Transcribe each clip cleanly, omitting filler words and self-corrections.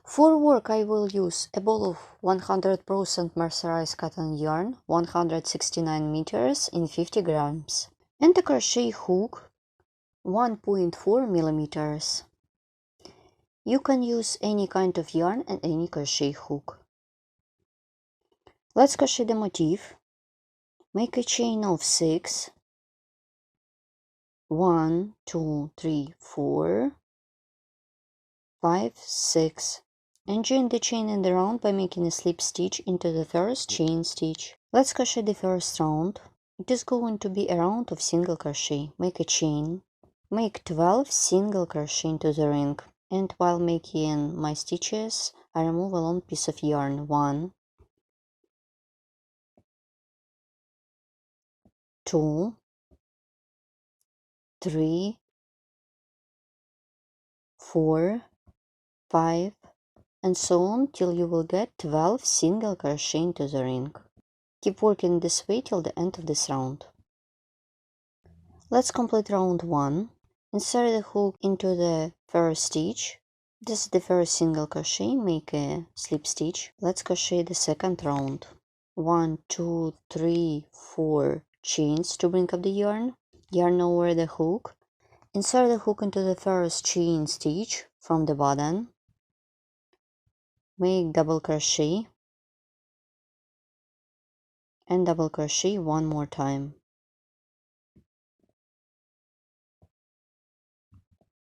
For work I will use a ball of 100% mercerized cotton yarn, 169 meters in 50 grams, and a crochet hook 1.4 millimeters. You can use any kind of yarn and any crochet hook. Let's crochet the motif. Make a chain of 6. 1, 2, 3, 4, 5, 6. And join the chain in the round by making a slip stitch into the first chain stitch. Let's crochet the first round. It is going to be a round of single crochet. Make a chain. Make 12 single crochet into the ring. And while making my stitches, I remove a long piece of yarn. 1, 2, 3, 4, 5, and so on till you will get 12 single crochet into the ring. Keep working this way till the end of this round. Let's complete round 1. Insert the hook into the first stitch. This is the first single crochet. Make a slip stitch. Let's crochet the second round. 1, 2, 3, 4 chains to bring up the yarn. Yarn over the hook. Insert the hook into the first chain stitch from the bottom. Make double crochet and double crochet one more time.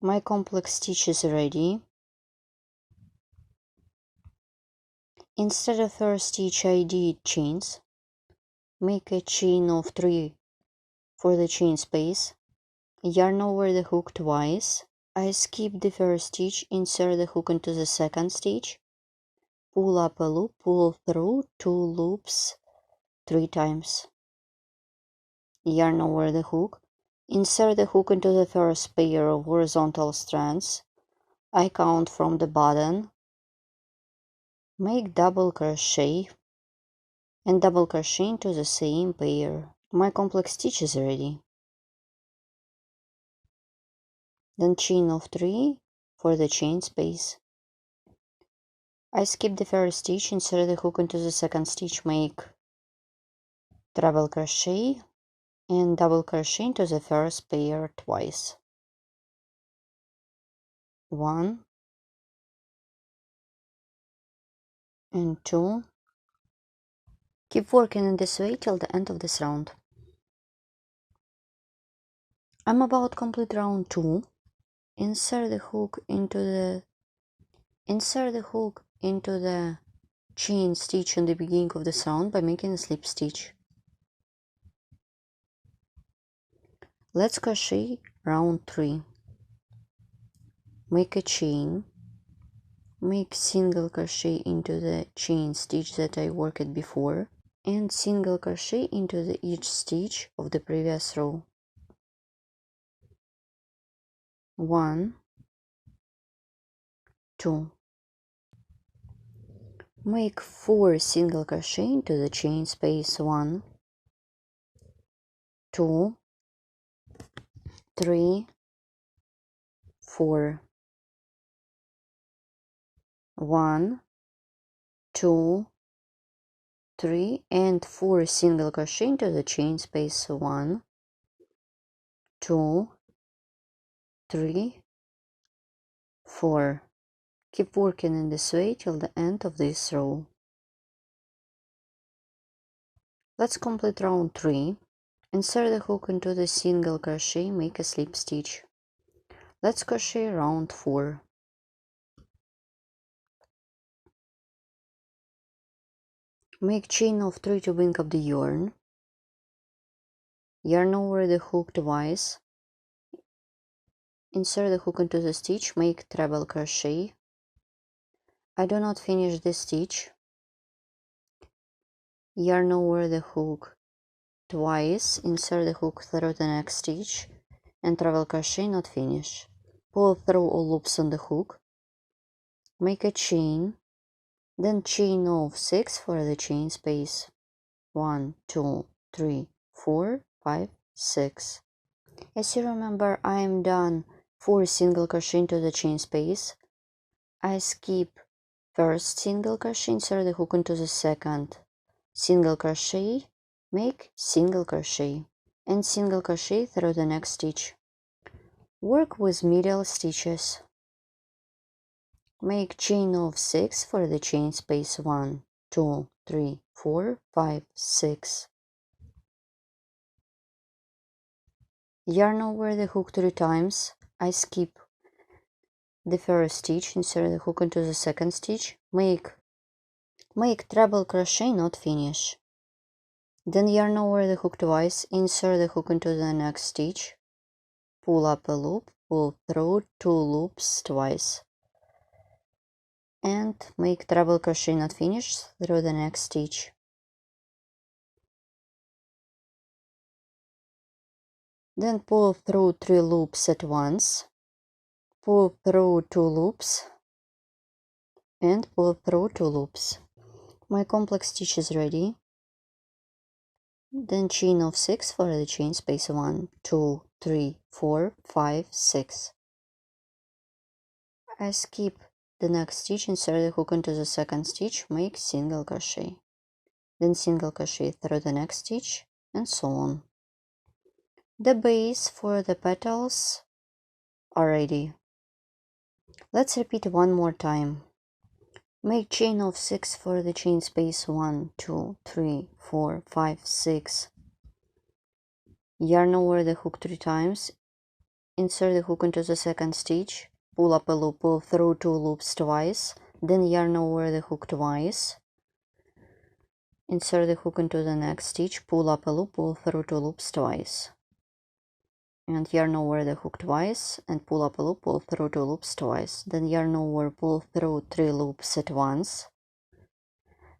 My complex stitch is ready. Instead of first stitch I did chains. Make a chain of 3 for the chain space. Yarn over the hook twice. I skip the first stitch, insert the hook into the second stitch. Pull up a loop, pull through 2 loops 3 times. Yarn over the hook. Insert the hook into the first pair of horizontal strands. I count from the bottom. Make double crochet and double crochet into the same pair. My complex stitch is ready. Then chain of 3 for the chain space. I skip the first stitch, insert the hook into the second stitch, make treble crochet and double crochet into the first pair twice. 1 and 2. Keep working in this way till the end of this round. I'm about to complete round 2. Insert the hook into the chain stitch in the beginning of this round by making a slip stitch. Let's crochet round 3. Make a chain, make single crochet into the chain stitch that I worked before, and single crochet into each stitch of the previous row. 1, 2. Make 4 single crochet into the chain space. 1, 2, 3, 4. 1, 2, 3, and 4 single crochet into the chain space. 1, 2, 3, 4. Keep working in this way till the end of this row. Let's complete round 3. Insert the hook into the single crochet, make a slip stitch. Let's crochet round 4. Make chain of 3 to bring up the yarn. Yarn over the hook twice. Insert the hook into the stitch, make treble crochet. I do not finish this stitch. Yarn over the hook twice, insert the hook through the next stitch, and treble crochet, not finish. Pull through all loops on the hook. Make a chain, then chain of 6 for the chain space. 1, 2, 3, 4, 5, 6. As you remember, I am done 4 single crochet into the chain space. I skip first single crochet, insert the hook into the second, single crochet, make single crochet, and single crochet through the next stitch. Work with middle stitches. Make chain of 6 for the chain space 1, 2, 3, 4, 5, 6. Yarn over the hook 3 times. I skip the first stitch, insert the hook into the second stitch, make treble crochet, not finish. Then yarn over the hook twice, insert the hook into the next stitch, pull up a loop, pull through 2 loops twice, and make treble crochet, not finish, through the next stitch. Then pull through 3 loops at once, pull through 2 loops, and pull through 2 loops. My complex stitch is ready. Then chain of 6 for the chain space 1, 2, 3, 4, 5, 6. I skip the next stitch, insert the hook into the second stitch, make single crochet, then single crochet through the next stitch, and so on. The base for the petals are ready. Let's repeat one more time. Make chain of 6 for the chain space 1, 2, 3, 4, 5, 6. Yarn over the hook 3 times, insert the hook into the second stitch, pull up a loop, pull through 2 loops twice, then yarn over the hook twice, insert the hook into the next stitch, pull up a loop, pull through 2 loops twice, and yarn over the hook twice, and pull up a loop, pull through 2 loops twice, then yarn over, pull through 3 loops at once,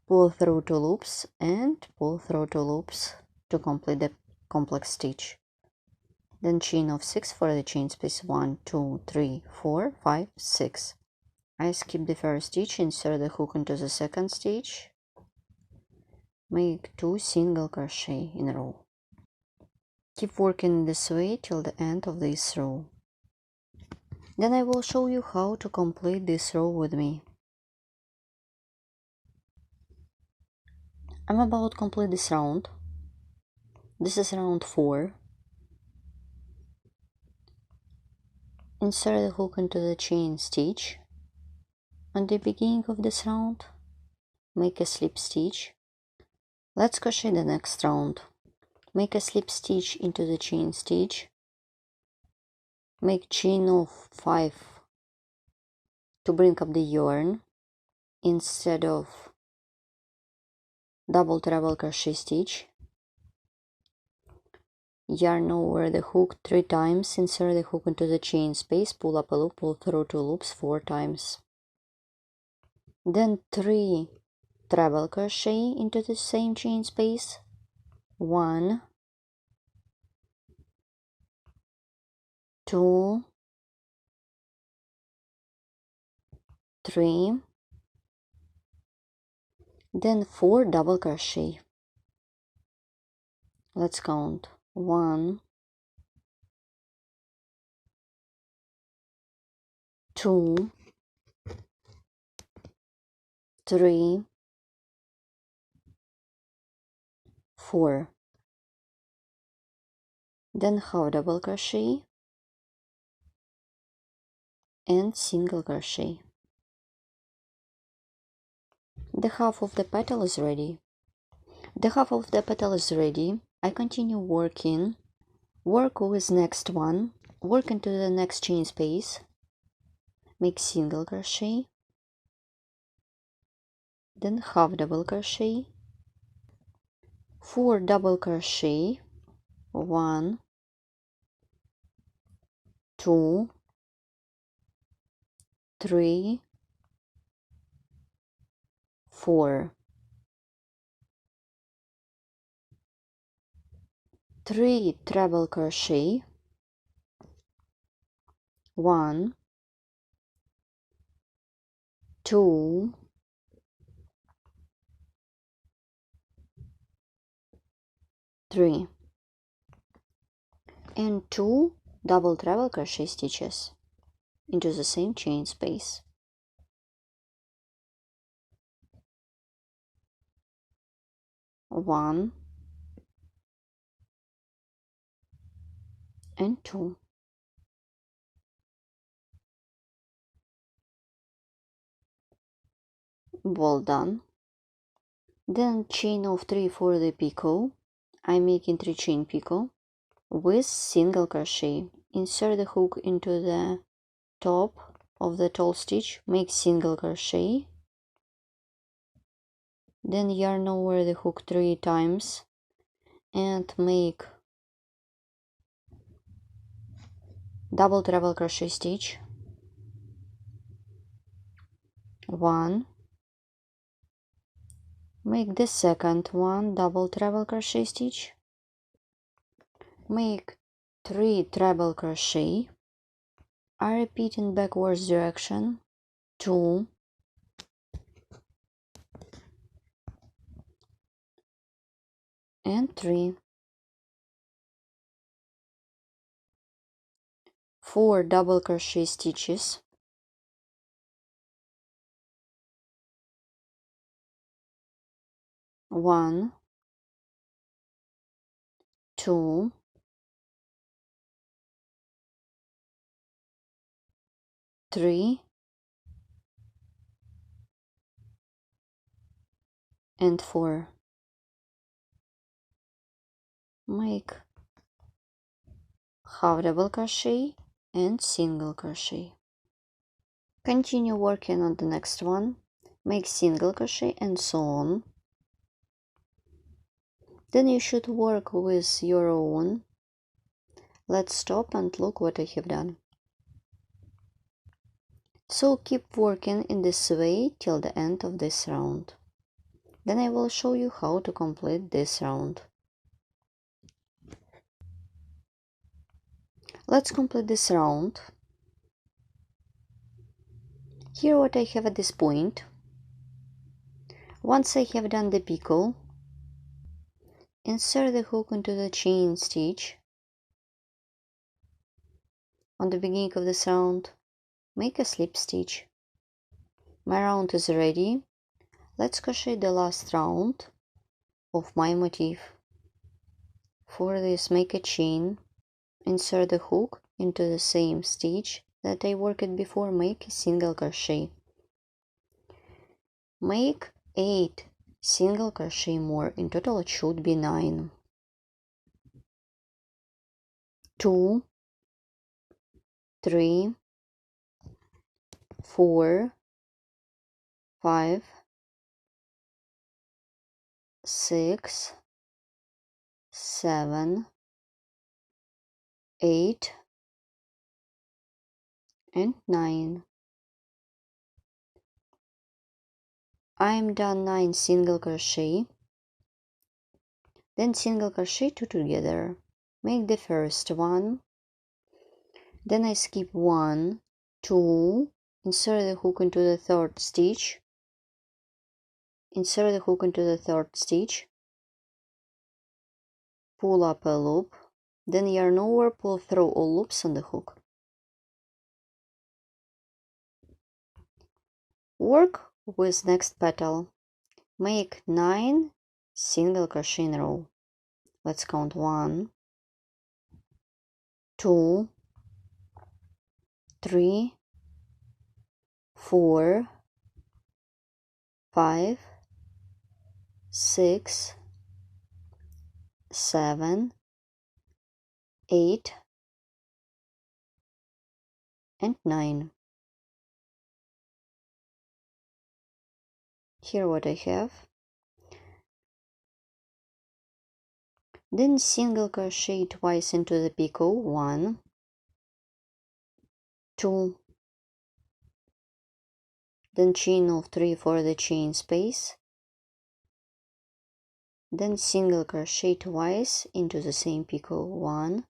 pull through 2 loops, and pull through 2 loops to complete the complex stitch. Then chain of 6 for the chain space 1, 2, 3, 4, 5, 6. I skip the first stitch, insert the hook into the second stitch, make 2 single crochet in a row. Keep working this way till the end of this row. Then I will show you how to complete this row with me. I'm about to complete this round. This is round 4. Insert the hook into the chain stitch. On the beginning of this round, make a slip stitch. Let's crochet the next round. Make a slip stitch into the chain stitch. Make chain of 5 to bring up the yarn instead of double treble crochet stitch. Yarn over the hook 3 times, insert the hook into the chain space, pull up a loop, pull through 2 loops 4 times. Then 3 treble crochet into the same chain space. 1, 2, 3, then 4 double crochet. Let's count. 1, 2, 3, 4. Then half double crochet and single crochet. The half of the petal is ready. The half of the petal is ready. I continue working. Work with next one. Work into the next chain space. Make single crochet. Then half double crochet. 4 double crochet. 1, 2, 3, 4. 3 treble crochet. 1, 2, 3, and 2 double treble crochet stitches into the same chain space. 1 and 2. Well done. Then chain of 3 for the picot. I'm making 3 chain picot with single crochet. Insert the hook into the top of the tall stitch, make single crochet, then yarn over the hook 3 times and make double treble crochet stitch, 1, make the second one double treble crochet stitch, make 3 treble crochet. I repeat in backwards direction, 2, and 3, 4 double crochet stitches, 1, 2, 3, and 4. Make half double crochet and single crochet. Continue working on the next one, make single crochet and so on. Then you should work with your own. Let's stop and look what I have done. So keep working in this way till the end of this round. Then I will show you how to complete this round. Let's complete this round. Here what I have at this point. Once I have done the picot, insert the hook into the chain stitch on the beginning of this round, make a slip stitch. My round is ready. Let's crochet the last round of my motif. For this, make a chain, insert the hook into the same stitch that I worked before, make a single crochet. Make 8 single crochet more, in total it should be 9. 2, 3, 4, 5, 6, 7, 8, and 9. I'm done 9 single crochet, then single crochet 2 together. Make the first one, then I skip 1, 2, insert the hook into the third stitch, insert the hook into the third stitch, pull up a loop, then yarn over, pull through all loops on the hook. Work with next petal. Make 9 single crochet in a row. Let's count 1, 2, 3, 4, 5, 6, 7, 8, and 9. Here what I have. Then single crochet twice into the picot, 1, 2, then chain of 3 for the chain space, then single crochet twice into the same picot, 1,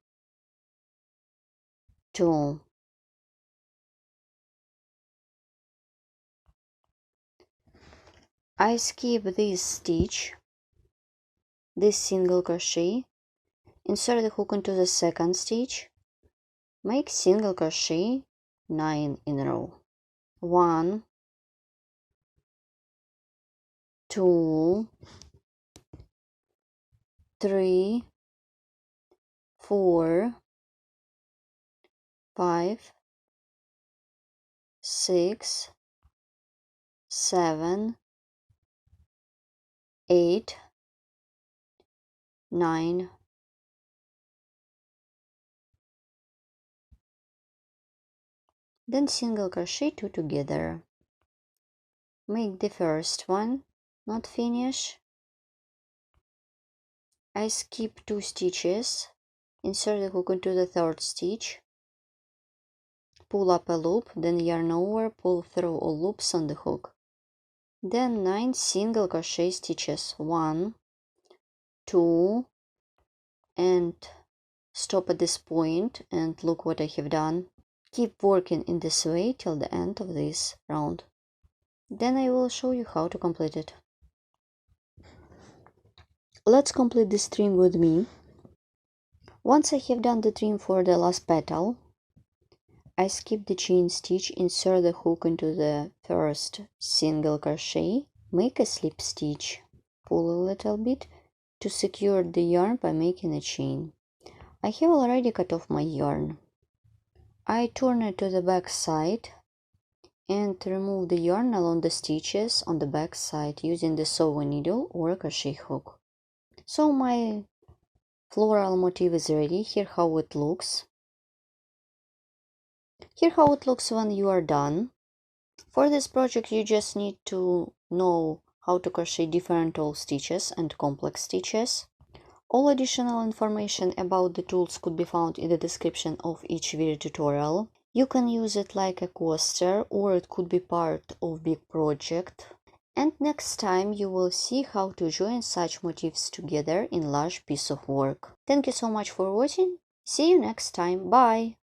2, I skip this stitch, this single crochet, insert the hook into the second stitch, make single crochet 9 in a row, 1, 2, 3, 4, 5, 6, 7, 8, 9, 10. Then single crochet 2 together. Make the first one, not finish. I skip 2 stitches, insert the hook into the 3rd stitch, pull up a loop, then yarn over, pull through all loops on the hook. Then 9 single crochet stitches, 1, 2, and stop at this point, and look what I have done. Keep working in this way till the end of this round. Then I will show you how to complete it. Let's complete this trim with me. Once I have done the trim for the last petal, I skip the chain stitch, insert the hook into the first single crochet, make a slip stitch, pull a little bit to secure the yarn by making a chain. I have already cut off my yarn. I turn it to the back side and remove the yarn along the stitches on the back side using the sewing needle or a crochet hook. So my floral motif is ready. Here how it looks. Here how it looks when you are done. For this project you just need to know how to crochet different tall stitches and complex stitches. All additional information about the tools could be found in the description of each video tutorial. You can use it like a coaster, or it could be part of big project. And next time you will see how to join such motifs together in large piece of work. Thank you so much for watching. See you next time. Bye!